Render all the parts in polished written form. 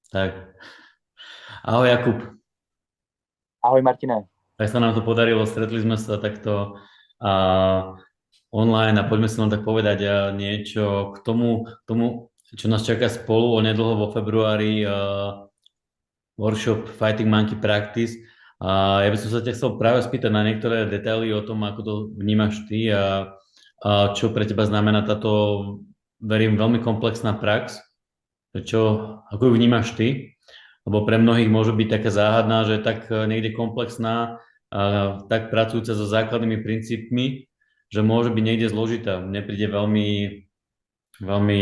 Tak. Ahoj Jakub. Ahoj Martine. Tak sa nám to podarilo, stretli sme sa takto a online a poďme si len tak povedať niečo k tomu, čo nás čaká spolu onedlho vo februári, workshop Fighting Monkey Practice. A ja by som sa ťa chcel práve spýtať na niektoré detaily o tom, ako to vnímaš ty a čo pre teba znamená táto, verím, veľmi komplexná prax. Prečo, ako ju vnímaš ty? Lebo pre mnohých môže byť taká záhadná, že je tak niekde komplexná, tak pracujúca so základnými princípmi, že môže byť niekde zložitá. Mne príde veľmi, veľmi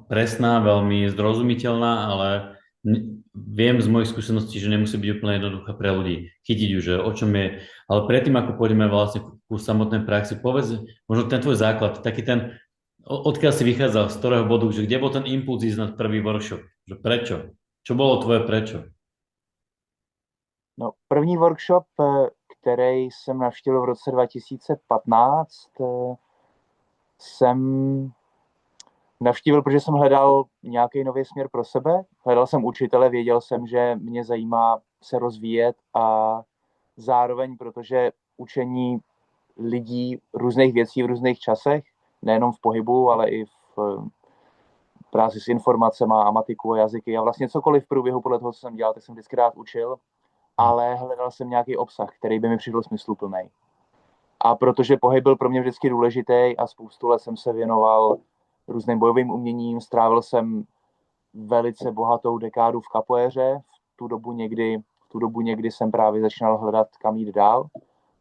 presná, veľmi zrozumiteľná, ale viem z mojich skúseností, že nemusí byť úplne jednoduchá pre ľudí. Chytiť ju, že o čom je. Ale predtým, ako pôjdeme vlastne ku samotnej praxi, povedz možno ten tvoj základ, taký ten, odkiaľ si vychádzal, z ktorého bodu, že kde bol ten impuls ísť na prvý workshop, že prečo? Čo bolo tvoje prečo? No, první workshop, který jsem navštívil v roce 2015, jsem navštívil, protože jsem hledal nějaký nový směr pro sebe. Hledal jsem učitele, věděl jsem, že mě zajímá se rozvíjet a zároveň, protože učení lidí různých věcí v různých časech, nejenom v pohybu, ale i v práci s informacemi a matiku a jazyky a vlastně cokoliv v průběhu podle toho, co jsem dělal, tak jsem vždycky rád učil, ale hledal jsem nějaký obsah, který by mi přišel smysluplný. A protože pohyb byl pro mě vždycky důležitý a spoustu let jsem se věnoval různým bojovým uměním, strávil jsem velice bohatou dekádu v kapoéře, v tu dobu někdy jsem právě začínal hledat, kam jít dál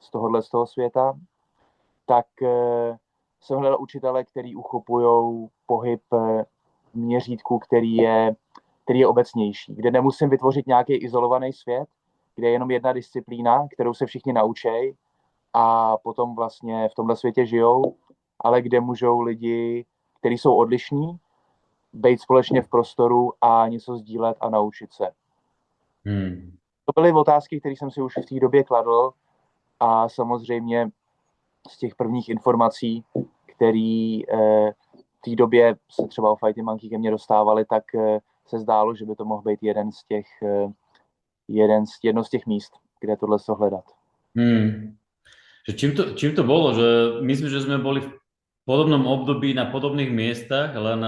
z toho světa, tak jsem hledal učitele, který uchopují pohyb v měřítku, který je obecnější, kde nemusím vytvořit nějaký izolovaný svět, kde je jenom jedna disciplína, kterou se všichni naučí a potom vlastně v tomhle světě žijou, ale kde můžou lidi, kteří jsou odlišní, být společně v prostoru a něco sdílet a naučit se. Hmm. To byly otázky, které jsem si už v té době kladl a samozřejmě z těch prvních informací, které v té době se třeba o Fighting Monkey ke mně dostávaly, tak se zdálo, že by to mohl být jedno z těch míst, kde tohle se hledat. Hmm. Že čím to bolo? Že myslím, že sme boli v podobnom období na podobných miestach, len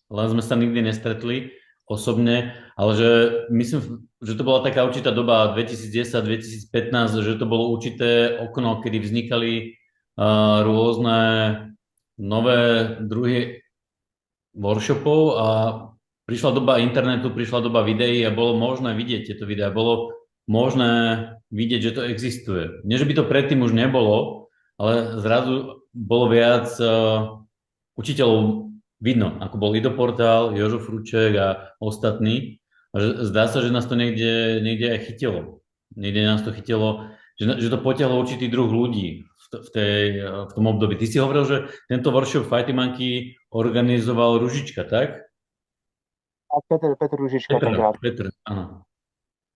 sme sa nikdy nestretli osobne, ale že myslím, že to bola taká určitá doba 2010-2015, že to bolo určité okno, kedy vznikali rôzne nové druhy workshopov a prišla doba internetu, prišla doba videí a bolo možné vidieť tieto videá, bolo možné vidieť, že to existuje. Nie, že by to predtým už nebolo, ale zrazu bolo viac učiteľov vidno, ako bol Ido Portál, Jožo Fruček a ostatní. A zdá sa, že nás to niekde aj chytilo. Niekde nás to chytilo, že to potiahlo určitý druh ľudí v tom období. Ty si hovoril, že tento workshop Fighty Monkey organizoval Ružička, tak? A Petr Ružička tenkrát. Áno.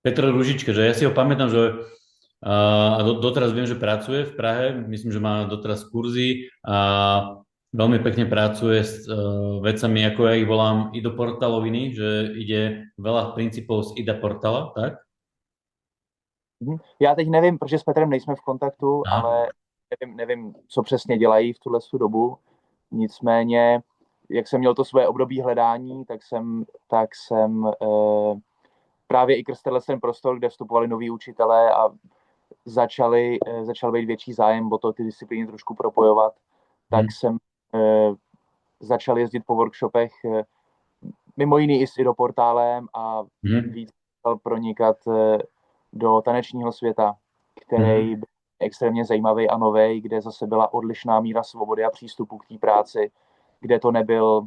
Petr Ružička, že ja si ho pamätám, že doteraz viem, že pracuje v Prahe, myslím, že má doteraz kurzy a veľmi pekne pracuje s vecami, ako ja ich volám Ido Portaloviny, že ide veľa princípov z Ida Portala, tak? Já teď nevím, protože s Petrem nejsme v kontaktu, Aha. ale nevím, co přesně dělají v tuhle dobu. Nicméně, jak jsem měl to své období hledání, tak jsem právě i skrz ten prostor, kde vstupovali noví učitelé a začal být větší zájem o to ty disciplíny trošku propojovat, tak Hm. jsem začal jezdit po workshopech mimo jiný i s Idoportálem a Hm. víc pronikat do tanečního světa, který Hm. byl extrémně zajímavý a nový, kde zase byla odlišná míra svobody a přístupu k té práci, kde to nebyl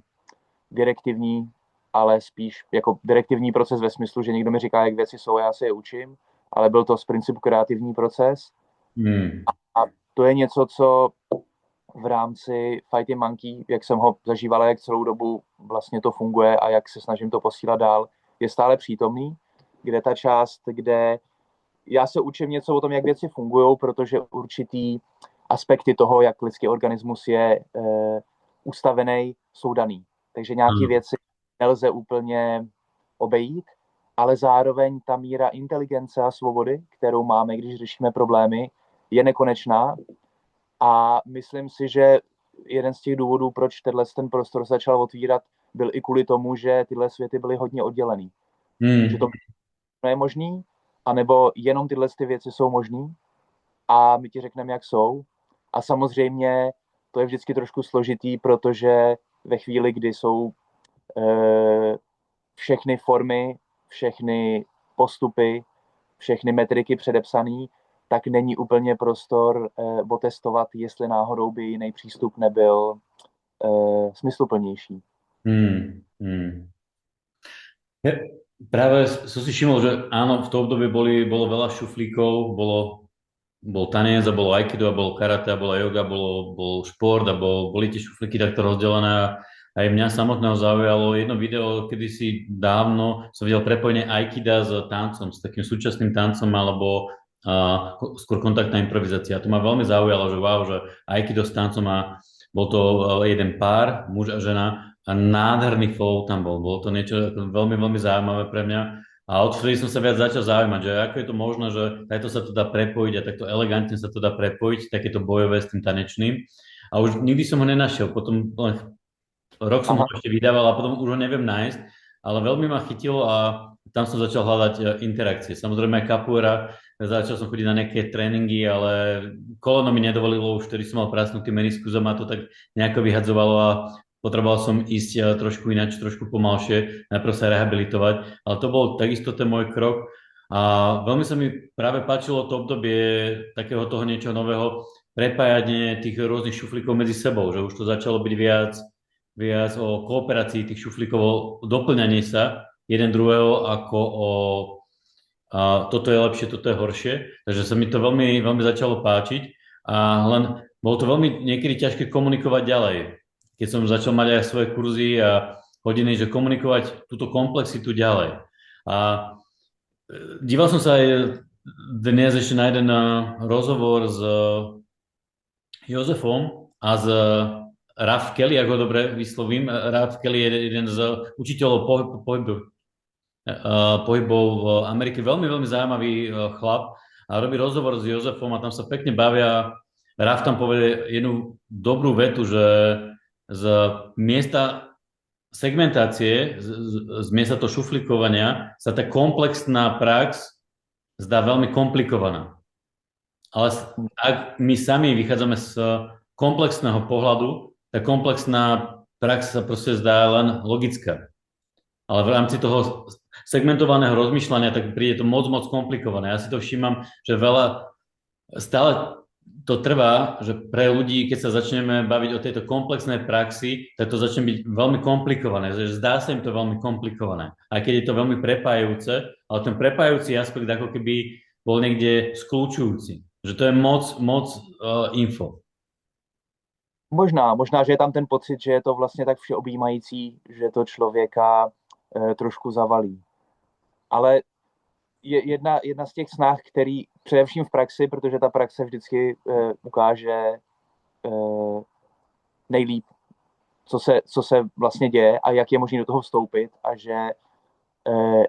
direktivní, ale spíš jako direktivní proces ve smyslu, že někdo mi říká, jak věci jsou a já se je učím, ale byl to z principu kreativní proces. Hm. A to je něco, co v rámci Fighting Monkey, jak jsem ho zažíval, jak celou dobu vlastně to funguje a jak se snažím to posílat dál, je stále přítomný, kde ta část, kde já se učím něco o tom, jak věci fungují, protože určitý aspekty toho, jak lidský organismus je ustavený, jsou daný. Takže nějaké Áno. věci nelze úplně obejít, ale zároveň ta míra inteligence a svobody, kterou máme, když řešíme problémy, je nekonečná. A myslím si, že jeden z těch důvodů, proč ten prostor začal otvírat, byl i kvůli tomu, že tyhle světy byly hodně oddělený. Že to je možný, anebo jenom tyhle ty věci jsou možný a my ti řekneme, jak jsou. A samozřejmě to je vždycky trošku složitý, protože ve chvíli, kdy jsou všechny formy, všechny postupy, všechny metriky předepsaný, tak není úplně prostor otestovat, jestli náhodou by jiný přístup nebyl smysluplnější. Práve som si všimol, že áno, v tom období bolo veľa šuflíkov, bol tanec a bolo aikido a bolo karate a bola yoga, bol šport a boli tie šuflíky takto rozdelené a aj mňa samotného zaujalo jedno video, kedysi dávno som videl prepojenie aikida s tancom, s takým súčasným tancom alebo skôr kontaktná improvizácia. To ma veľmi zaujalo, že wow, že aikido s tancom a bol to jeden pár, muž a žena a nádherný flow tam bol. Bolo to niečo veľmi, veľmi zaujímavé pre mňa. A odvtedy som sa viac začal zaujímať, že ako je to možné, že takto sa to dá prepojiť a takto elegantne sa to dá prepojiť, takéto bojové s tým tanečným. A už nikdy som ho nenašiel. Potom rok som ho ešte vydával a potom už ho neviem nájsť, ale veľmi ma chytilo a tam som začal hľadať interakcie. Samozrejme aj capoeira, začal som chodiť na nejaké tréningy, ale koleno mi nedovolilo, už vtedy som mal prasnutý meniskus a ma to tak nejako vyhadzovalo a potreboval som ísť trošku ináč, trošku pomalšie, najprv sa rehabilitovať, ale to bol takisto ten môj krok a veľmi sa mi práve páčilo to obdobie takého toho niečoho nového, prepájanie tých rôznych šuflíkov medzi sebou, že už to začalo byť viac o kooperácii tých šuflíkov, o doplňaní sa jeden druhého ako o toto je lepšie, toto je horšie, takže sa mi to veľmi, veľmi začalo páčiť a len bolo to veľmi niekedy ťažké komunikovať ďalej. Keď som začal mať aj svoje kurzy a hodiny, že komunikovať túto komplexitu ďalej. A díval som sa aj dnes ešte na jeden rozhovor s Jozefom a s Ralph Kelly, ako ho dobre vyslovím. Ralph Kelly je jeden z učiteľov pohybov v Amerike. Veľmi, veľmi zaujímavý chlap a robí rozhovor s Jozefom a tam sa pekne bavia. Ralph tam povie jednu dobrú vetu, že z miesta segmentácie, z miesta to šuflikovania sa tá komplexná prax zdá veľmi komplikovaná. Ale ak my sami vychádzame z komplexného pohľadu, tá komplexná prax sa proste zdá len logická. Ale v rámci toho segmentovaného rozmýšľania tak príde to moc komplikované. Ja si to všímam, že stále to trvá, že pre ľudí, keď sa začneme baviť o tejto komplexnej praxi, tak to začne byť veľmi komplikované, že zdá sa im to veľmi komplikované. Aj keď je to veľmi prepájajúce, ale ten prepájajúci aspekt ako keby bol niekde skľúčujúci. Že to je moc info. Možná, že je tam ten pocit, že je to vlastně tak všeobjímající, že to člověka trošku zavalí. Ale jedna z těch snah, který především v praxi, protože ta praxe vždycky ukáže nejlíp, co se vlastně děje a jak je možné do toho vstoupit a že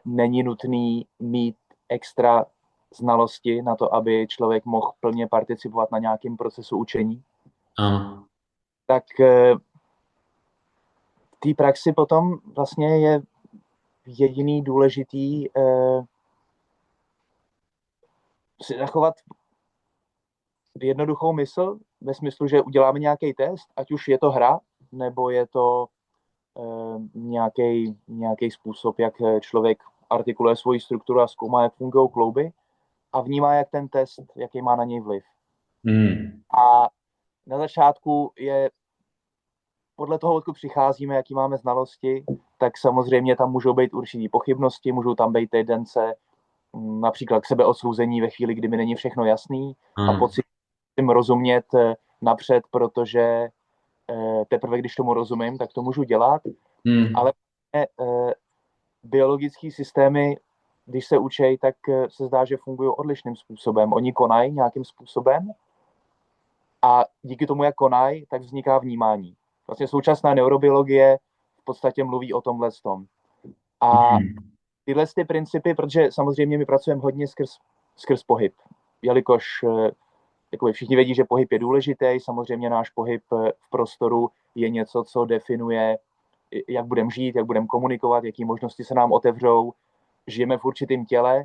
není nutný mít extra znalosti na to, aby člověk mohl plně participovat na nějakém procesu učení. Tak v té praxi potom vlastně je jediný důležitý si zachovat jednoduchou mysl ve smyslu, že uděláme nějaký test, ať už je to hra, nebo je to nějaký způsob, jak člověk artikuluje svoji strukturu a zkoumá, jak fungují klouby a vnímá, jak ten test, jaký má na něj vliv. A na začátku je podle toho, odkud přicházíme, jaký máme znalosti, tak samozřejmě tam můžou být určitý pochybnosti, můžou tam být tendence například k sebeodsouzení ve chvíli, kdy mi není všechno jasný a pocit tím rozumět napřed, protože teprve když tomu rozumím, tak to můžu dělat. Ale biologické systémy, když se učí, tak se zdá, že fungují odlišným způsobem. Oni konají nějakým způsobem a díky tomu, jak konají, tak vzniká vnímání. Vlastně současná neurobiologie v podstatě mluví o tomhle tom. A tyhle ty principy, protože samozřejmě my pracujeme hodně skrz pohyb, jelikož jakoby všichni vědí, že pohyb je důležitý, samozřejmě náš pohyb v prostoru je něco, co definuje, jak budeme žít, jak budeme komunikovat, jaké možnosti se nám otevřou, žijeme v určitém těle,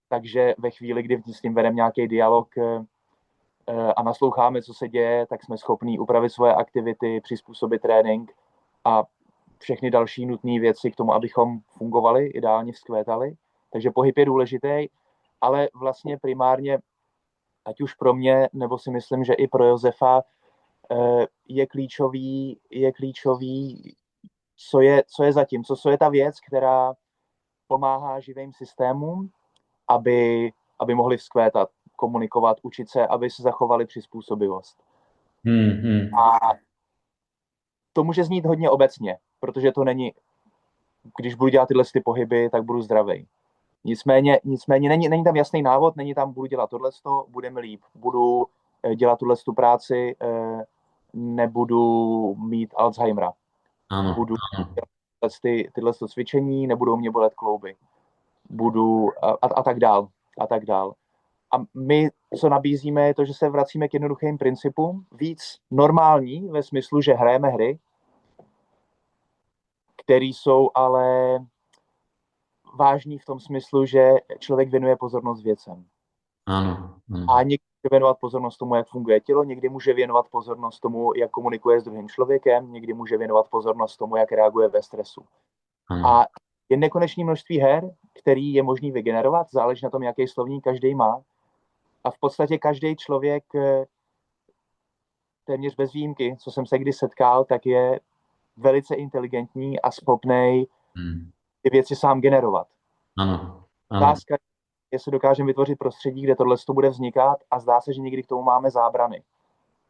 takže ve chvíli, kdy s tím vedeme nějaký dialog a nasloucháme, co se děje, tak jsme schopní upravit svoje aktivity, přizpůsobit trénink a všechny další nutné věci k tomu, abychom fungovali, ideálně vzkvétali. Takže pohyb je důležitý, ale vlastně primárně, ať už pro mě, nebo si myslím, že i pro Josefa, je klíčový, co je zatím, co je ta věc, která pomáhá živým systémům, aby mohli vzkvétat, komunikovat, učit se, aby se zachovali přizpůsobivost. A to může znít hodně obecně, protože to není, když budu dělat tyhle ty pohyby, tak budu zdravý. Nicméně není tam jasný návod, není tam budu dělat tohleto, bude mi líp, budu dělat tu práci, nebudu mít Alzheimera. Budu dělat tyhle cvičení, nebudou mě bolet klouby. Budu a tak dál. A tak dál. A my, co nabízíme, je to, že se vracíme k jednoduchým principům, víc normální ve smyslu, že hrajeme hry, které jsou ale vážný v tom smyslu, že člověk věnuje pozornost věcem. Ano. A někdy může věnovat pozornost tomu, jak funguje tělo, někdy může věnovat pozornost tomu, jak komunikuje s druhým člověkem, někdy může věnovat pozornost tomu, jak reaguje ve stresu. Ano. A je nekonečné množství her, který je možný vygenerovat, záleží na tom, jaký slovník každý má. A v podstatě každý člověk, téměř bez výjimky, co jsem se kdy setkal, tak je velice inteligentní a schopný ty věci sám generovat. Ano. Otázka, jestli dokážeme vytvořit prostředí, kde tohle bude vznikat, a zdá se, že někdy k tomu máme zábrany.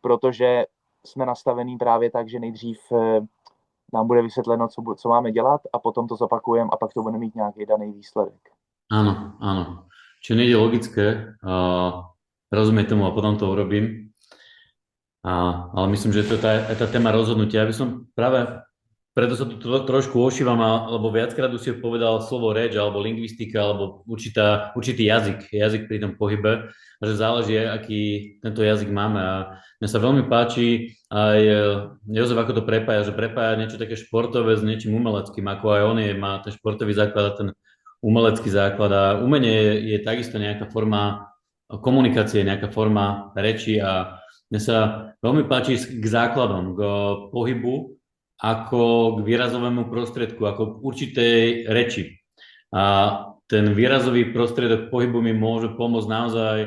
Protože jsme nastavení právě tak, že nejdřív nám bude vysvětleno, co máme dělat, a potom to zopakujeme a pak to bude mít nějaký daný výsledek. Áno. Čo nie je logické, rozumieť tomu a potom to urobím. Ale myslím, že to je tá téma rozhodnutia. Ja by som práve, preto sa tu trošku ošívam, lebo viackrát už si povedal slovo reč, alebo lingvistika, alebo určitý jazyk pri tom pohybe, a že záleží, aký tento jazyk máme. A mne sa veľmi páči aj Jozef, ako to prepája, že prepája niečo také športové s niečím umeleckým, ako aj on má ten športový základ a ten umelecký základ. A umenie je takisto nejaká forma komunikácie, nejaká forma reči, a mne sa veľmi páči k základom, k pohybu, ako k výrazovému prostriedku, ako k určitej reči. A ten výrazový prostriedok pohybu mi môže pomôcť naozaj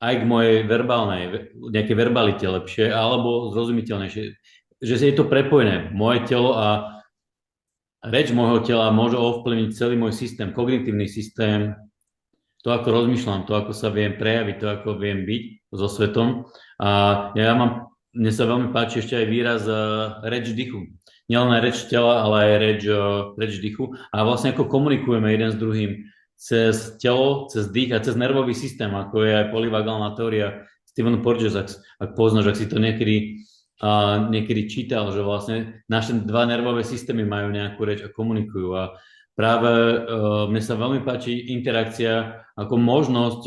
aj k mojej verbálnej, nejakej verbalite lepšie, alebo zrozumiteľnejšie. Že je to prepojené. Moje telo a reč môjho tela môže ovplyvniť celý môj systém, kognitívny systém, to, ako rozmýšľam, to, ako sa viem prejaviť, to, ako viem byť so svetom. A mne sa veľmi páči ešte aj výraz reč dychu. Nielen aj reč tela, ale aj reč dychu. A vlastne ako komunikujeme jeden s druhým cez telo, cez dých a cez nervový systém, ako je aj polyvagálna teória Stephen Porges, ak poznáš, ak si to niekedy čítal, že vlastne naše dva nervové systémy majú nejakú reč a komunikujú. A práve mne sa veľmi páči interakcia ako možnosť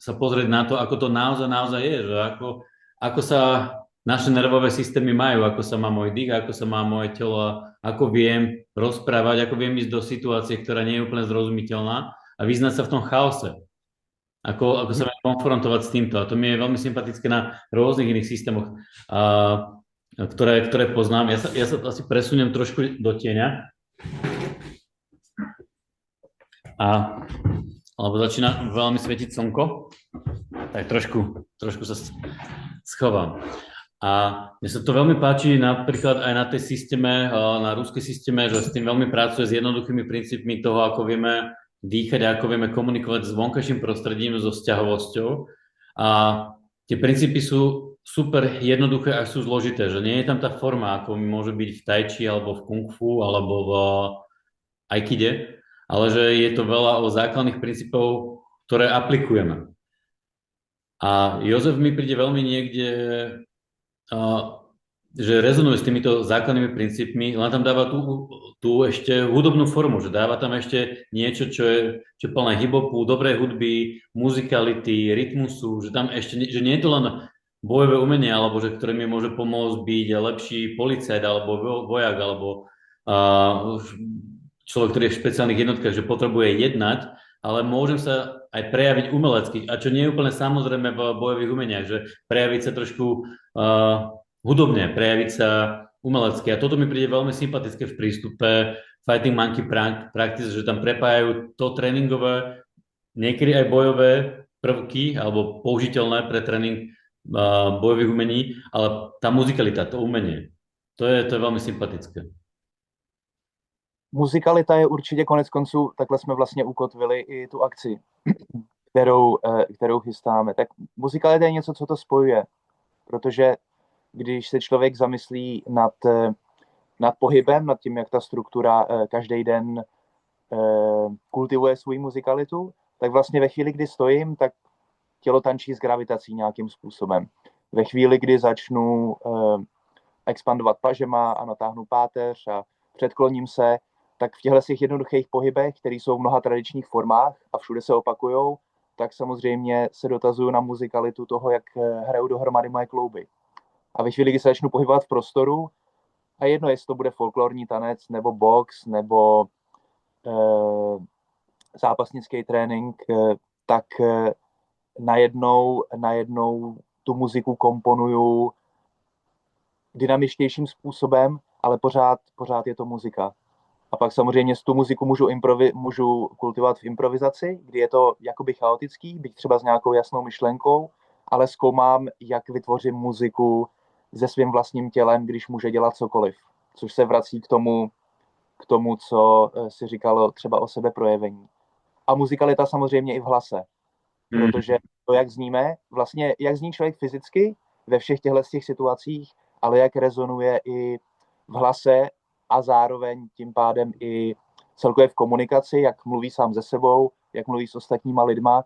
sa pozrieť na to, ako to naozaj je, že ako sa naše nervové systémy majú, ako sa má môj dých, ako sa má moje telo, ako viem rozprávať, ako viem ísť do situácie, ktorá nie je úplne zrozumiteľná, a vyznať sa v tom chaose. Ako sa viem konfrontovať s týmto. A to mi je veľmi sympatické na rôznych iných systémoch, ktoré poznám. Ja sa asi presuniem trošku do tieňa. Lebo začína veľmi svietiť slnko, tak trošku sa schovám. A mne sa to veľmi páči napríklad aj na tej systéme, na ruskej systéme, že s tým veľmi pracuje s jednoduchými princípmi toho, ako vieme dýchať a ako vieme komunikovať s vonkajším prostredím, so vzťahovosťou. A tie princípy sú super jednoduché, až sú zložité, že nie je tam tá forma, ako môže byť v tai chi, alebo v kung fu, alebo v aikide, ale že je to veľa o základných princípov, ktoré aplikujeme. A Jozef mi príde veľmi niekde že rezonuje s týmito základnými princípmi, len tam dáva tú ešte hudobnú formu, že dáva tam ešte niečo, čo je plné hip-hopu, dobrej hudby, muzikality, rytmusu, že tam ešte, že nie je to len bojové umenie, alebo že ktoré mi môže pomôcť byť lepší policajt, alebo vojak, alebo človek, ktorý je v špeciálnych jednotkách, že potrebuje jednať, ale môžem sa aj prejaviť umelecky, a čo nie je úplne samozrejme v bojových umeniach, že prejaviť sa trošku hudobne, prejaviť sa umelecky. A toto mi príde veľmi sympatické v prístupe Fighting Monkey Practice, že tam prepájajú to tréningové, niekedy aj bojové prvky, alebo použiteľné pre tréning bojových umení, ale tá muzikalita, to umenie, to je veľmi sympatické. Muzikalita je určitě konec konců, takhle jsme vlastně ukotvili i tu akci, kterou chystáme. Tak muzikalita je něco, co to spojuje, protože když se člověk zamyslí nad pohybem, nad tím, jak ta struktura každý den kultivuje svou muzikalitu, tak vlastně ve chvíli, kdy stojím, tak tělo tančí s gravitací nějakým způsobem. Ve chvíli, kdy začnu expandovat pažema a natáhnu páteř a předkloním se, tak v těchto jednoduchých pohybech, které jsou v mnoha tradičních formách a všude se opakujou, tak samozřejmě se dotazuju na muzikalitu toho, jak hrajou dohromady moje klouby. A ve chvíli, kdy se začnu pohybovat v prostoru, a jedno, jestli to bude folklorní tanec, nebo box, nebo zápasnický trénink, tak najednou tu muziku komponuju dynamičtějším způsobem, ale pořád je to muzika. A pak samozřejmě tu muziku můžu kultivovat v improvizaci, kdy je to jakoby chaotický, byť třeba s nějakou jasnou myšlenkou, ale zkoumám, jak vytvořím muziku se svým vlastním tělem, když může dělat cokoliv. Což se vrací k tomu, co si říkalo třeba o sebeprojevení. A muzikalita samozřejmě i v hlase. Protože to, jak zníme, vlastně jak zní člověk fyzicky ve všech těchto situacích, ale jak rezonuje i v hlase a zároveň tím pádem i celkově v komunikaci, jak mluví sám se sebou, jak mluví s ostatníma lidma,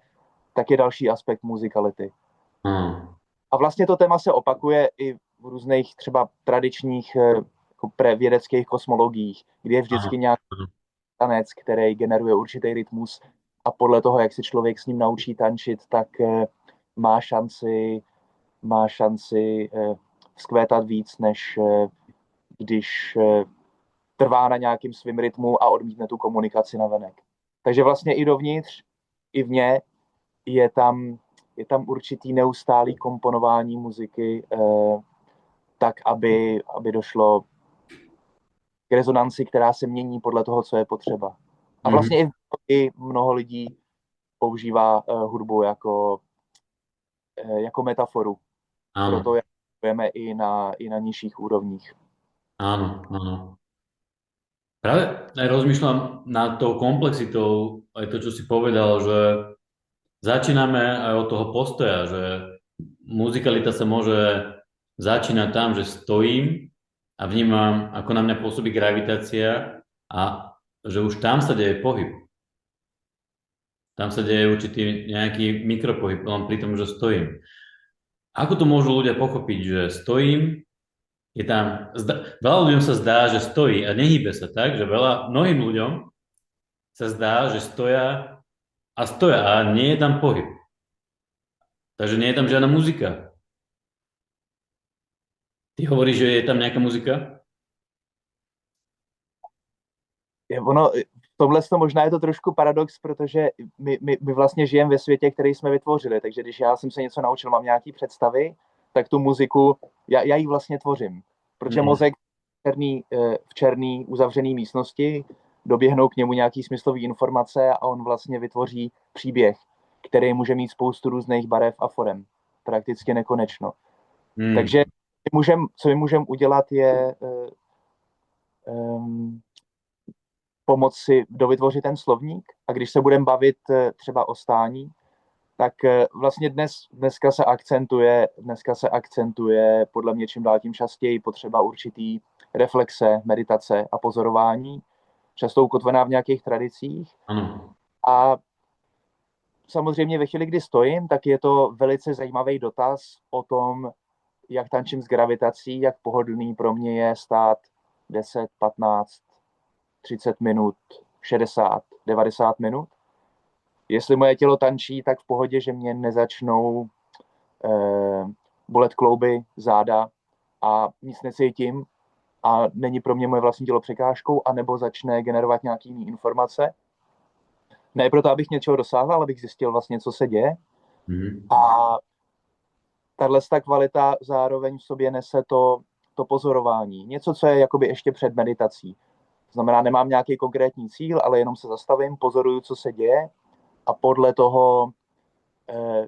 tak je další aspekt muzikality. A vlastně to téma se opakuje i v různých třeba tradičních vědeckých kosmologiích, kdy je vždycky nějaký tanec, který generuje určitý rytmus a podle toho, jak se člověk s ním naučí tančit, tak má šanci vzkvétat víc, než když trvá na nějakým svým rytmu a odmítne tu komunikaci navenek. Takže vlastně i dovnitř, i vně je tam určitý neustálý komponování muziky, tak, aby došlo k rezonanci, která se mění podle toho, co je potřeba. A vlastně i mnoho lidí používá hudbu jako metaforu. Áno. Proto je i na nižších úrovních. Áno, áno. Práve aj rozmýšľam nad tou komplexitou, aj to, čo si povedal, že začíname aj od toho postoja, že muzikalita sa môže začínať tam, že stojím a vnímam, ako na mňa pôsobí gravitácia a že už tam sa deje pohyb. Tam sa deje určitý nejaký mikropohyb, len pri tom, že stojím. Ako to môžu ľudia pochopiť, že stojím, je tam, veľa ľuďom sa zdá, že stojí a nehýbe sa tak, že mnohým ľuďom sa zdá, že stoja a nie je tam pohyb. Takže nie je tam žiadna muzika. Ty hovoríš, že je tam nejaká muzika? V tomhle možná je to trošku paradox, protože my vlastně žijeme ve světě, který jsme vytvořili, takže když já jsem se něco naučil, mám nějaký představy, tak tu muziku, já ji vlastně tvořím, protože mozek v černý uzavřený místnosti, doběhnou k němu nějaký smyslový informace a on vlastně vytvoří příběh, který může mít spoustu různých barev a forem, prakticky nekonečno. Takže co my můžeme udělat je pomoci dovytvořit ten slovník a když se budeme bavit třeba o stání, tak vlastně dneska se akcentuje podle mě čím dál tím častěji potřeba určitý reflexe, meditace a pozorování, často ukotvená v nějakých tradicích. A samozřejmě ve chvíli, kdy stojím, tak je to velice zajímavý dotaz o tom, jak tančím s gravitací, jak pohodlný pro mě je stát 10, 15, 30 minut, 60, 90 minut. Jestli moje tělo tančí, tak v pohodě, že mě nezačnou bolet klouby, záda a nic necítím a není pro mě moje vlastní tělo překážkou, anebo začne generovat nějaký jiný informace. Ne proto, abych něčeho dosáhl, ale abych zjistil vlastně, co se děje. A tahle kvalita zároveň v sobě nese to pozorování. Něco, co je jakoby ještě před meditací. To znamená, nemám nějaký konkrétní cíl, ale jenom se zastavím, pozoruju, co se děje a podle toho,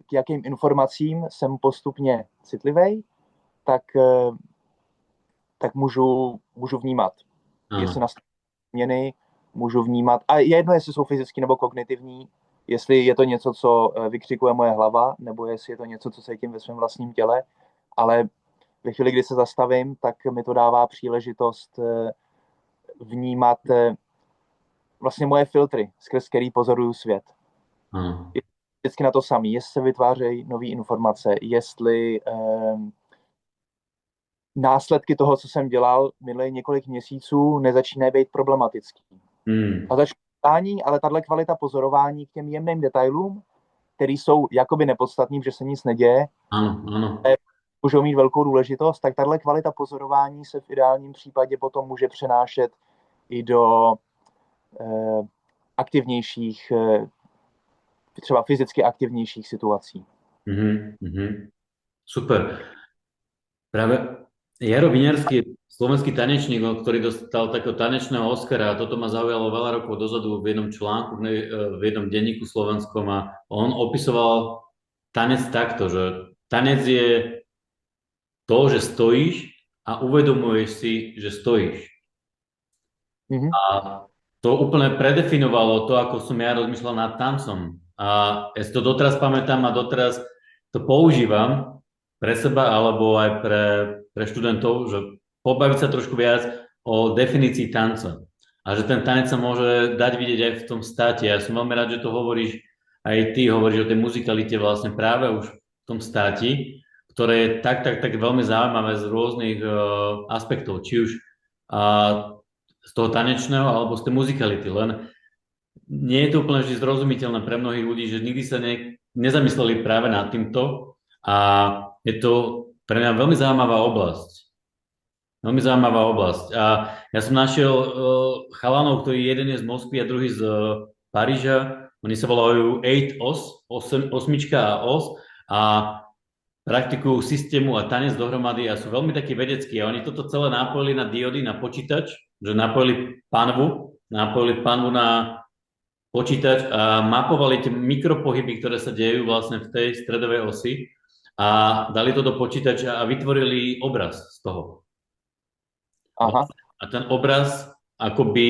k jakým informacím jsem postupně citlivý, tak můžu vnímat. Jestli nastaví změny, můžu vnímat. A je jedno, jestli jsou fyzicky nebo kognitivní, jestli je to něco, co vykřikuje moje hlava, nebo jestli je to něco, co cítím ve svém vlastním těle. Ale ve chvíli, kdy se zastavím, tak mi to dává příležitost vnímat vlastně moje filtry, skrz který pozoruju svět. Vždycky na to samý, jestli se vytvářejí nové informace, jestli následky toho, co jsem dělal minulých několik měsíců, nezačínají být problematický. A začnu stání, ale tahle kvalita pozorování k těm jemným detailům, které jsou jakoby nepodstatný, že se nic neděje, můžou mít velkou důležitost, tak tahle kvalita pozorování se v ideálním případě potom může přenášet i do aktivnějších, třeba fyzicky aktivnějších situací. Super. Práve Jaro Viňarský, slovenský tanečník, ktorý dostal takého tanečného Oscara, a toto ma zaujalo veľa rokov dozadu v jednom článku, v jednom denníku slovenskom, a on opisoval tanec takto, že tanec je to, že stojíš a uvedomuješ si, že stojíš. A to úplne predefinovalo to, ako som ja rozmýšľal nad tancom. A ja si to doteraz pamätám a doteraz to používam pre seba alebo aj pre študentov, že pobaviť sa trošku viac o definícii tanca. A že ten tanec sa môže dať vidieť aj v tom státe. Ja som veľmi rád, že to hovoríš, aj ty hovoríš o tej muzikalite vlastne práve už v tom státi, ktoré je tak veľmi zaujímavé z rôznych aspektov, či už z toho tanečného alebo z tej muzikality. Len nie je to úplne vždy zrozumiteľné pre mnohých ľudí, že nikdy sa nezamysleli práve nad týmto, a je to pre mňa veľmi zaujímavá oblasť. Veľmi zaujímavá oblasť. A ja som našiel chalanov, ktorí jeden je z Moskvy a druhý z Paríža. Oni sa volajú 8OS, osmička a OS, a praktikujú systému a tanec dohromady a sú veľmi takí vedeckí. A oni toto celé napojili na diody, na počítač, že napojili panvu na počítač a mapovali tie mikropohyby, ktoré sa dejú vlastne v tej stredovej osi, a dali to do počítača a vytvorili obraz z toho. Aha. A ten obraz akoby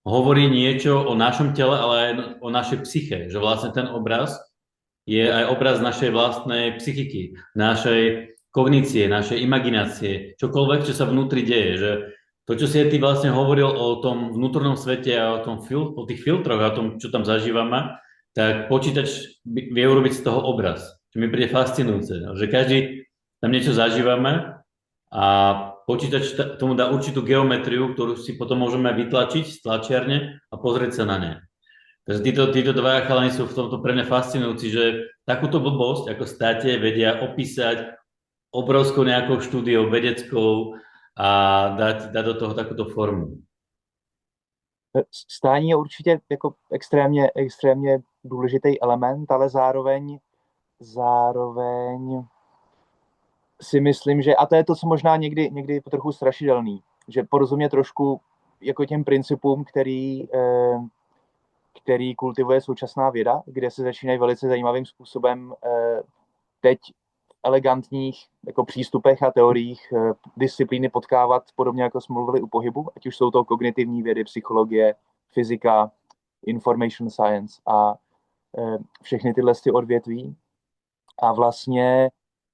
hovorí niečo o našom tele, ale aj o našej psyche. Že vlastne ten obraz je aj obraz našej vlastnej psychiky, našej kognície, našej imaginácie, čokoľvek, čo sa vnútri deje. Že to, čo si ty vlastne hovoril o tom vnútornom svete a o tých filtroch a o tom, čo tam zažívame, tak počítač vie urobiť z toho obraz. Čo mi príde fascinujúce, že každý tam niečo zažívame a počítač tomu dá určitú geometriu, ktorú si potom môžeme vytlačiť z tlačiarne a pozrieť sa na ne. Takže títo dvaja chalani sú v tomto pre mňa fascinujúci, že takúto blbosť ako státe vedia opísať obrovskou nejakou štúdiou vedeckou a dať do toho takúto formu. Stání je určitě jako extrémně důležitý element, ale zároveň si myslím, že, a to je to, co možná někdy trochu strašidelný, že porozumě trošku jako těm principům, který kultivuje současná věda, kde se začínají velice zajímavým způsobem teď elegantních jako přístupech a teoriích disciplíny potkávat, podobně jako jsme mluvili u pohybu, ať už jsou to kognitivní vědy, psychologie, fyzika, information science a všechny tyhle odvětví. A vlastně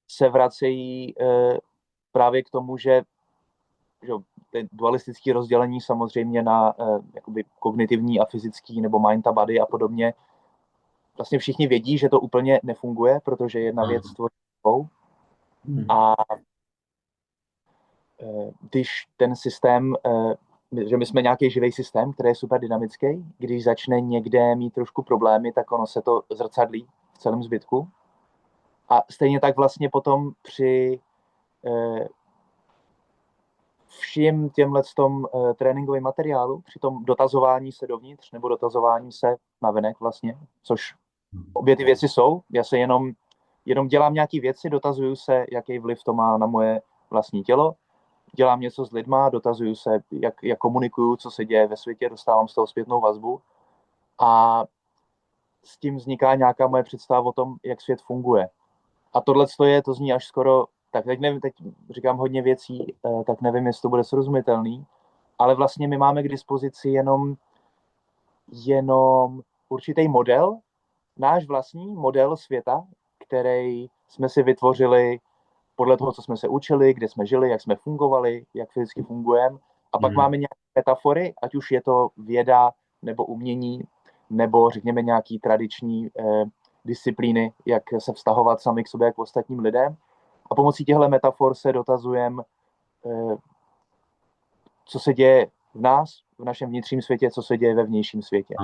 se vracejí právě k tomu, že dualistické rozdělení samozřejmě na jakoby kognitivní a fyzický nebo mind a body a podobně. Vlastně všichni vědí, že to úplně nefunguje, protože jedna věc tvoří druhou. A když ten systém, že my jsme nějaký živý systém, který je super dynamický, když začne někde mít trošku problémy, tak ono se to zrcadlí v celém zbytku. A stejně tak vlastně potom při všim těmhletom tréninkovým materiálu, při tom dotazování se dovnitř nebo dotazování se navenek vlastně, což obě ty věci jsou. Já se jenom dělám nějaké věci, dotazuju se, jaký vliv to má na moje vlastní tělo, dělám něco s lidma, dotazuju se, jak komunikuju, co se děje ve světě, dostávám z toho zpětnou vazbu a s tím vzniká nějaká moje představa o tom, jak svět funguje. A tohle to zní až skoro, tak teď nevím, teď říkám hodně věcí, tak nevím, jestli to bude srozumitelný, ale vlastně my máme k dispozici jenom určitý model, náš vlastní model světa, který jsme si vytvořili podle toho, co jsme se učili, kde jsme žili, jak jsme fungovali, jak fyzicky fungujeme. A pak máme nějaké metafory, ať už je to věda nebo umění, nebo řekněme nějaký tradiční disciplíny, jak se vztahovat sami k sobě, jak k ostatním lidem. A pomocí těchto metafor se dotazujeme, co se děje v nás, v našem vnitřním světě, co se děje ve vnějším světě.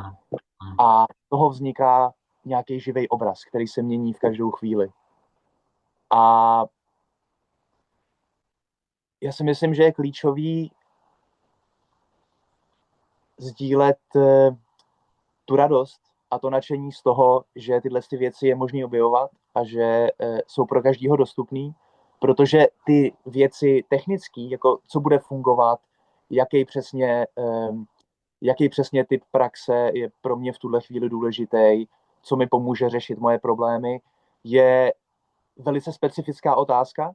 A z toho vzniká nějaký živý obraz, který se mění v každou chvíli. A já si myslím, že je klíčový sdílet tu radost a to nadšení z toho, že tyhle věci je možné objevovat a že jsou pro každého dostupný, protože ty věci technické, jako co bude fungovat, jaký přesně typ praxe je pro mě v tuhle chvíli důležitý, co mi pomůže řešit moje problémy, je velice specifická otázka,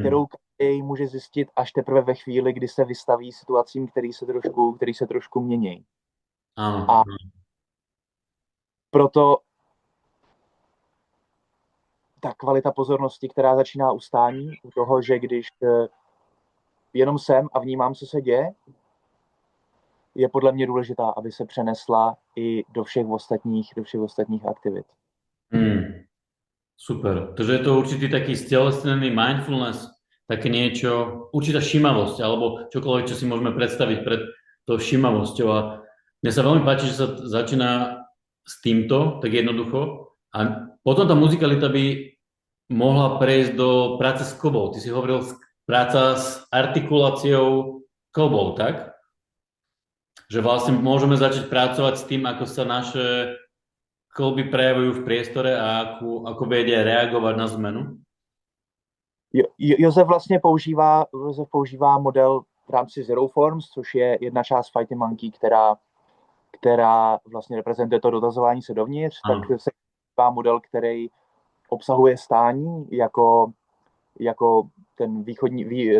kterou každý může zjistit až teprve ve chvíli, kdy se vystaví situacím, který se trošku mění. A proto ta kvalita pozornosti, která začíná ustání, u toho, že když jenom jsem a vnímám, co se děje, je podle mě důležitá, aby se přenesla i do všech ostatních aktivit. Super. Takže je to určitý taký stelesnený mindfulness, také niečo, určitá všímavosť, alebo čokoľvek, čo si môžeme predstaviť pred tou všímavosťou. A mne sa veľmi páči, že sa začína s týmto, tak jednoducho. A potom tá muzikalita by mohla prejsť do práce s klbou. Ty si hovoril práca s artikuláciou klbov, tak? Že vlastne môžeme začať pracovať s tým, ako sa naše klby prejavujú v priestore a ako vedia reagovať na zmenu? Josef používá model v rámci Zero Forms, což je jedna část Fighting Monkey, která vlastně reprezentuje to dotazování se dovnitř, tak se používá model, který obsahuje stání jako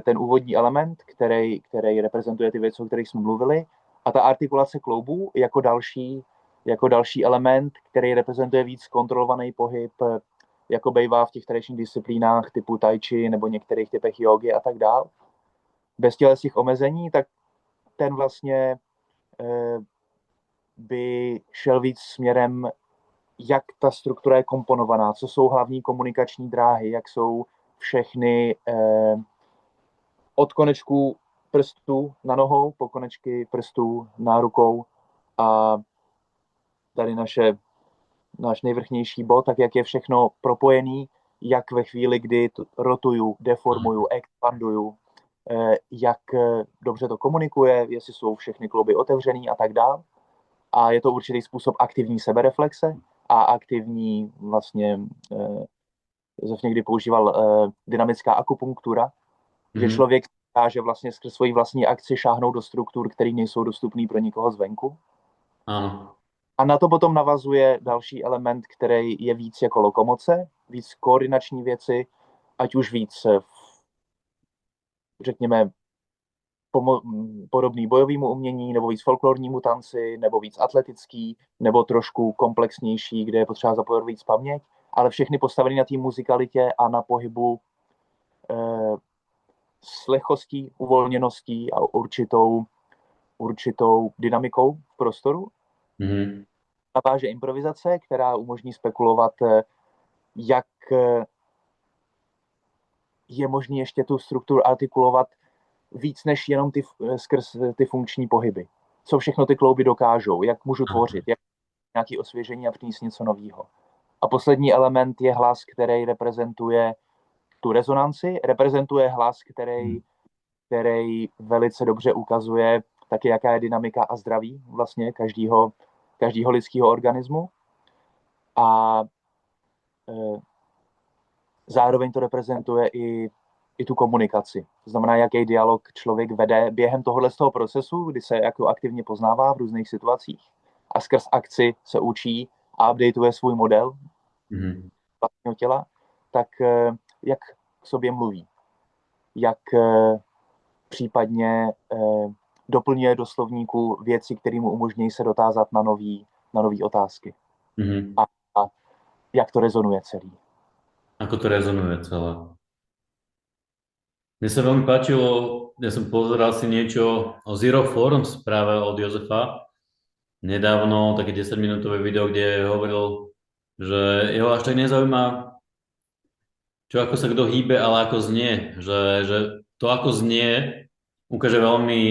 ten úvodní element, který reprezentuje ty věci, o kterých jsme mluvili, a ta artikulace kloubů jako další element, který reprezentuje víc kontrolovaný pohyb, jako bývá v těch tradičních disciplínách typu tai chi nebo některých typech jógy a tak dál. Bez těch omezení, tak ten vlastně by šel víc směrem, jak ta struktura je komponovaná, co jsou hlavní komunikační dráhy, jak jsou všechny od konečků prstů na nohou po konečky prstů na rukou a tady náš nejvrchnější bod, tak jak je všechno propojený, jak ve chvíli, kdy rotuju, deformuju, expanduju, jak dobře to komunikuje, jestli jsou všechny klouby otevřený a tak dále. A je to určitý způsob aktivní sebereflexe a aktivní vlastně Josef někdy používal dynamická akupunktura, že člověk dokáže vlastně skrz svoji vlastní akci šáhnout do struktur, které nejsou dostupné pro nikoho zvenku. Ano. A na to potom navazuje další element, který je víc jako lokomoce, víc koordinační věci, ať už víc, řekněme, podobný bojovému umění, nebo víc folklornímu tanci, nebo víc atletický, nebo trošku komplexnější, kde je potřeba zapojit víc paměť, ale všechny postavené na té muzikalitě a na pohybu s lehkostí, uvolněností a určitou dynamikou v prostoru. Naváže improvizace, která umožní spekulovat, je možné ještě tu strukturu artikulovat víc než jenom skrz ty funkční pohyby. Co všechno ty klouby dokážou, jak můžu tvořit, jak nějaké osvěžení a přinést něco nového. A poslední element je hlas, který reprezentuje tu rezonanci, reprezentuje hlas, který velice dobře ukazuje taky, jaká je dynamika a zdraví vlastně každého lidského organismu. A zároveň to reprezentuje i tu komunikaci. To znamená, jaký dialog člověk vede během tohohle z toho procesu, kdy se jako aktivně poznává v různých situacích a skrz akci se učí a updateuje svůj model vlastního těla, tak jak k sobě mluví, jak případně doplňuje do slovníku věci, které mu umožňují se dotázat na nový otázky. A jak to rezonuje celý. Ako to rezonuje celé. Mne sa veľmi páčilo, ja som pozeral si niečo o Zero Forms práve od Jozefa. Nedávno, také 10-minútové video, kde hovoril, že jeho až tak nezaujíma, čo ako sa kto hýbe, ale ako znie. Že to, ako znie, ukáže veľmi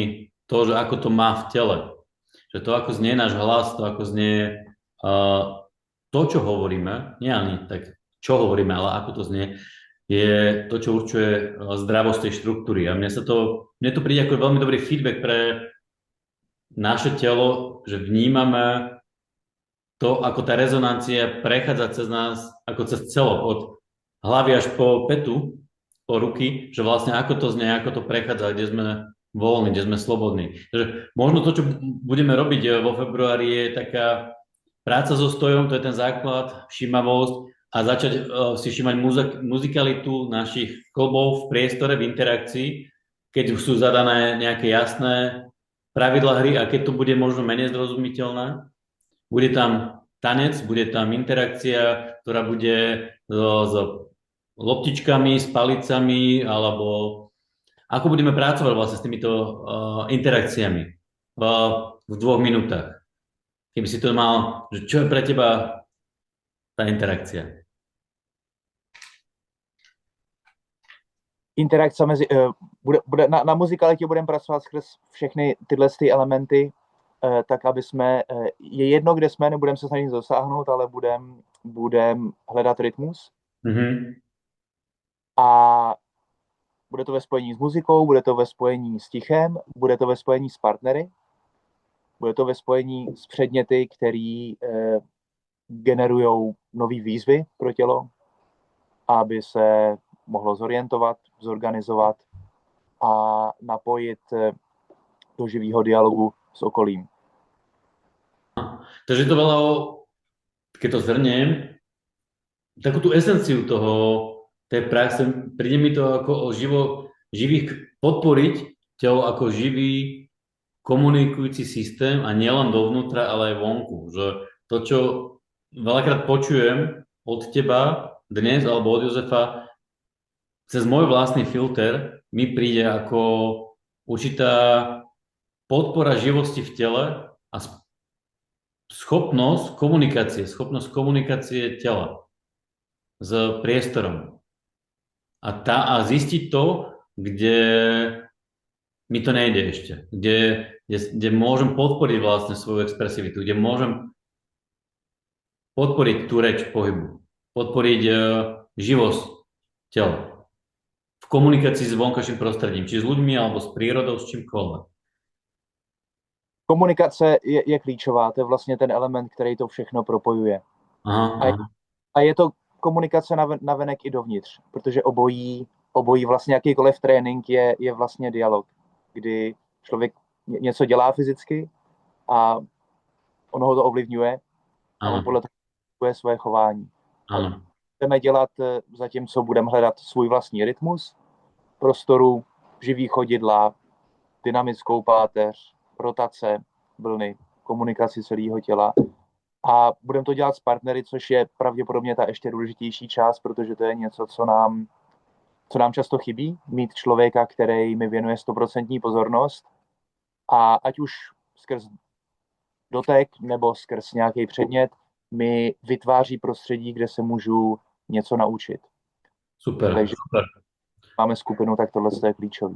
to, že ako to má v tele. Že to, ako znie náš hlas, to, ako znie to, čo hovoríme, nie ani tak, čo hovoríme, ale ako to znie, je to, čo určuje zdravosť tej štruktúry. A mne to príde ako veľmi dobrý feedback pre naše telo, že vnímame to, ako tá rezonancia prechádza cez nás, ako cez celok, od hlavy až po petu, po ruky, že vlastne ako to znie, ako to prechádza, kde sme voľní, kde sme slobodní. Takže možno to, čo budeme robiť vo februári, je taká práca so stojom, to je ten základ, všímavosť, a začať si všímať muzikalitu našich klbov v priestore, v interakcii, keď sú zadané nejaké jasné pravidlá hry a keď to bude možno menej zrozumiteľné. Bude tam tanec, bude tam interakcia, ktorá bude s loptičkami, s palicami, alebo ako budeme pracovať vlastne s týmito interakciami v 2 minútach. Keby si to mal, že čo je pre teba tá interakcia? Interakce mezi, na muzikalitě budeme pracovat skrz všechny tyhle elementy, tak aby jsme, je jedno, kde jsme, nebudeme se snažit dosáhnout, ale budem hledat rytmus. A bude to ve spojení s muzikou, bude to ve spojení s tichem, bude to ve spojení s partnery, bude to ve spojení s předměty, který generují nové výzvy pro tělo, aby se mohlo zorientovat, zorganizovat a napojit do živého dialogu s okolím. Takže to veľa keď to zhrniem, takú tú esenciu tej praxe, príde mi to ako o živých podporiť telo ako živý komunikujúci systém a nielen dovnútra, ale aj vonku. Že to, čo veľakrát počujem od teba dnes alebo od Jozefa, cez môj vlastný filter mi príde ako určitá podpora živosti v tele a schopnosť komunikácie tela s priestorom. A zistiť to, kde mi to nejde ešte, kde môžem podporiť vlastne svoju expresivitu, kde môžem podporiť tú reč pohybu, podporiť živosť tela v komunikácii s vonkajším prostredím, či s ľuďmi, alebo s prírodou, s čímkoľvek. Komunikace je klíčová, to je vlastně ten element, který to všechno propojuje. A je to komunikace navenek i dovnitř, protože obojí vlastně jakýkoliv trénink je vlastně dialog, kdy člověk něco dělá fyzicky a ono ho to ovlivňuje a on podle toho je svoje chování. Budeme dělat zatímco budeme hledat svůj vlastní rytmus, prostoru, živý chodidla, dynamickou páteř, rotace, vlny, komunikaci celého těla. A budeme to dělat s partnery, což je pravděpodobně ta ještě důležitější část, protože to je něco, co nám často chybí. Mít člověka, který mi věnuje 100% pozornost a ať už skrz dotek nebo skrz nějaký předmět mi vytváří prostředí, kde se můžu něco naučit. Super. máme skupinu, tak tohle je klíčový.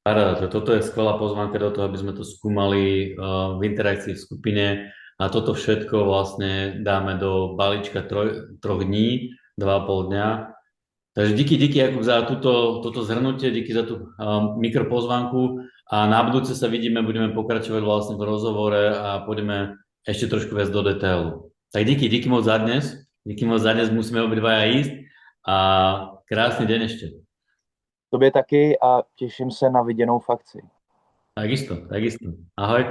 Paráda, toto je skvelá pozvánka do toho, aby sme to skúmali v interakcii v skupine a toto všetko vlastne dáme do balíčka troch dní, 2,5 dňa. Takže díky Jakub za toto zhrnutie, díky za tú mikropozvánku a na budúce sa vidíme, budeme pokračovať vlastne v rozhovore a pôjdeme ešte trošku viac do detailu. Tak díky moc za dnes, musíme obidvaja ísť a krásny deň ešte. Tobě taky a těším se na viděnou v akci. Takisto. Ahoj.